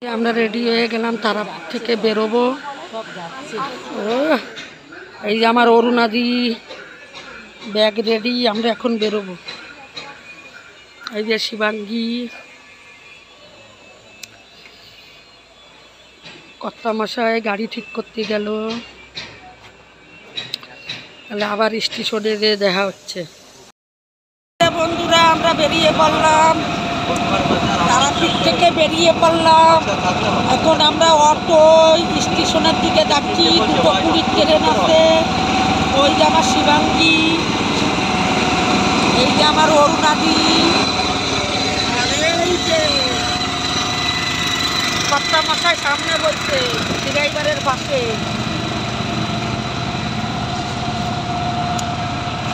আমরা রেডি হয়ে গেলাম, তারাপীঠ থেকে বেরোবো। এই যে আমার অরুণাদি ব্যাগ রেডি, আমরা এখন বেরোবো। এই যে শিবাঙ্গী, কর্তামশাই গাড়ি ঠিক করতে গেল। তাহলে আবার স্টেশনে দেখা হচ্ছে। বন্ধুরা, আমরা বেরিয়ে পড়লাম, তারাপীঠ থেকে বেরিয়ে পড়লাম। এখন আমরা অটো স্টেশনের দিকে যাচ্ছি। 2:20 ট্রেন আছে। ওই যে আমার শিবাঙ্গী, এই যে আমার অরুণাদি, এই যে কর্তামশাই সামনে বলছে, ড্রাইভারের পাশে।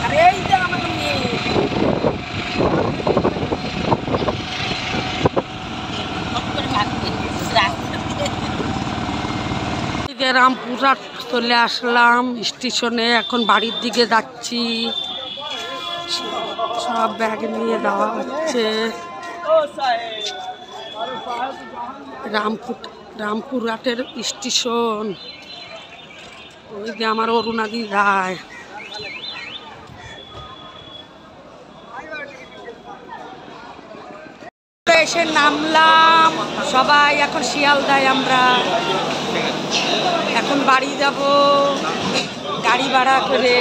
আর এই যে আমাদের মেয়ে, রামপুরহাট চলে আসলাম স্টেশনে। এখন বাড়ির দিকে যাচ্ছি, সব ব্যাগ নিয়ে দেওয়া হচ্ছে। রামপুরহাটের স্টেশন। ওই যে আমার অরুণাদি রায়। এসে নামলাম সবাই, এখন শিয়ালদায়। আমরা এখন বাড়ি যাব গাড়ি ভাড়া করে।